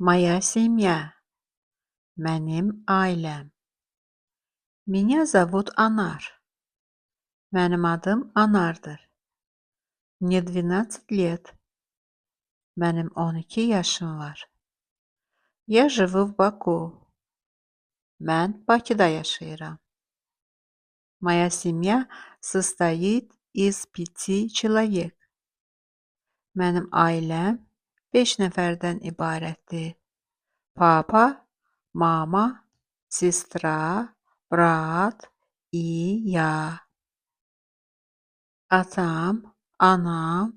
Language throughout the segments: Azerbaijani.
Моя семья, mənim ailəm. Меня зовут Anar. Mənim adım Anardır. Мне 12 лет. Mənim 12 yaşım var. Я живу в Баку. Mən Bakıda yaşayıram. Моя семья состоит из 5 человек. Mənim ailəm 5 nəfərdən ibarətdir. Papa, mama, сестра, брат и я. Atam, anam,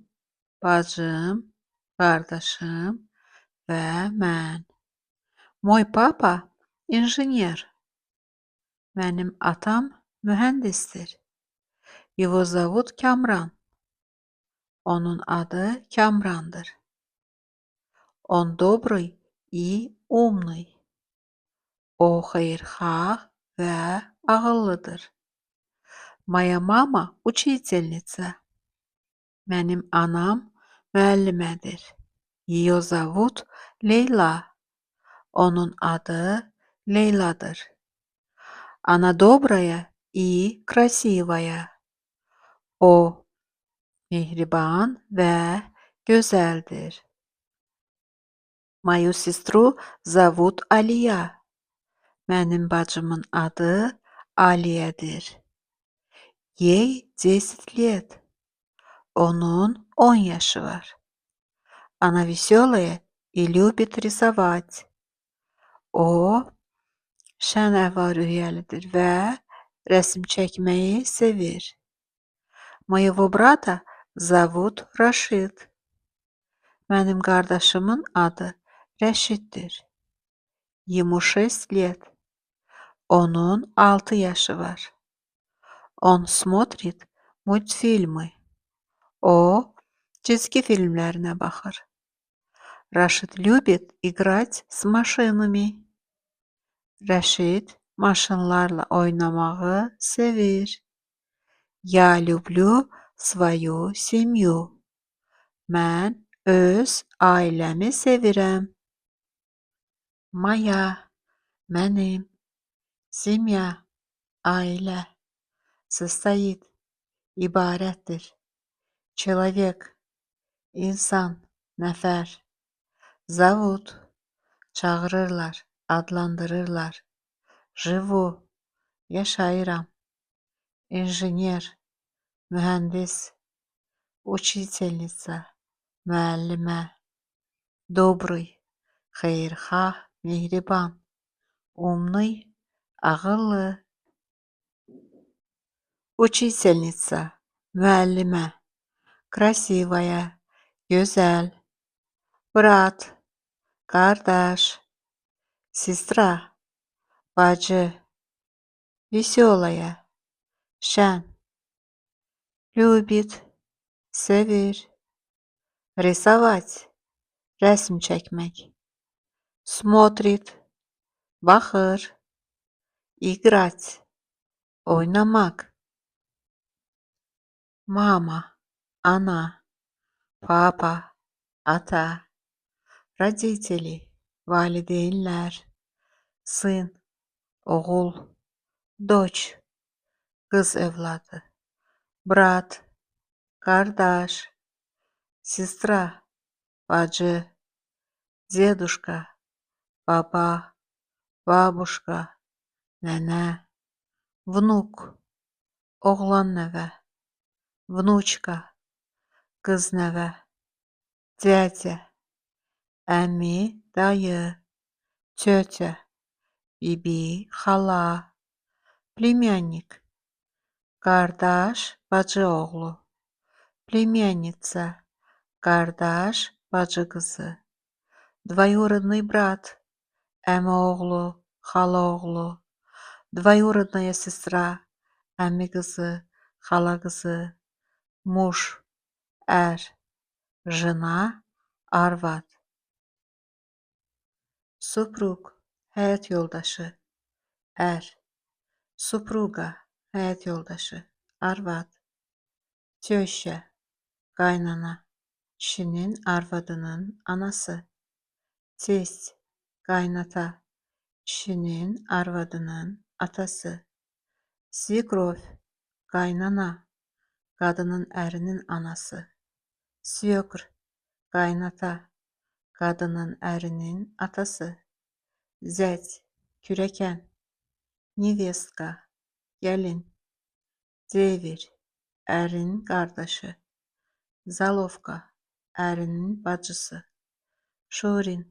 bacım, qardaşım və mən. Мой папа инженер. Mənim atam mühəndisdir. Его зовут Kamran. Onun adı Kamrandır. Он добрый и умный. O xeyirxah və ağıllıdır. Моя мама учительница. Mənim anam müəllimədir. Ее зовут Leyla. Onun adı Leyla'dır. Она добрая и красивая. O mehriban və gözəldir. Мою сестру зовут Алия. Mənim bacımın adı Aliyədir. Ей 10 лет. Onun 10 yaşı var. Она веселая и любит рисовать. O şən əhval-ruhiyyəlidir və rəsm çəkməyi sevir. Моего брата зовут Rashid. Mənim qardaşımın adı Rəşiddir. Ему 6 лет. Onun 6 yaşı var. Он смотрит мультфильмы. O çizgi filmlərinə baxır. Rashid любит играть с машинами. Rəşid maşınlarla oynamağı sevir. Я люблю свою семью. Mən öz ailəmi sevirəm. Моя, mənim, семья, ailə, состоит, ibarətdir. Человек, insan, nəfər. Зовут, çağırırlar, adlandırırlar. Живу, yaşayıram. İnjiner, mühəndis. Учительница, müəllimə. Добрый, xeyirxah, mehriban. Умный, ağıllı. Учительница, müəllimə. Красивая, gözəl. Брат, qardaş. Сестра, bacı. Веселая, şən. Любит, sevir. Рисовать, rəsm çəkmək. Смотрит, baxır. Играть, oynamak. Mama, ana. Papa, ata. Родители, valideynlər. Сын, oğul. Дочь, qız övladı. Brat, qardaş. Сестра, bacı. Дедушка, baba. Бабушка, nənə. Внук, oğlan nəvə. Внучка, qız nəvə. Dядя, əmi, dayı. Tетя, bibi, xala. Племянник, qardaş, bacı oğlu. Племянница, qardaş, bacı qızı. Двоюродный брат, əmi oğlu, xala oğlu. Двоюродная сестра, əmi qızı, xala qızı. Муж, ər. Жена, arvad. Супруг, həyat yoldaşı, ər. Supruga, həyat yoldaşı, arvad. Tеща, qaynana, kişinin arvadının anası. Teсть, qaynata, kişinin arvadının atası. Svekrof, qaynana, qadının ərinin anası. Svekr, qaynata, qadının ərinin atası. Zət, kürəkən. Nevestka, gəlin. Devir, ərin qardaşı. Zalovka, ərinin bacısı. Şorin,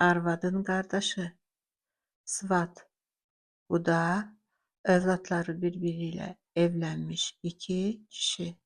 arvadın qardaşı. Svat, bu da övladları birbiriyle evlenmiş iki kişi.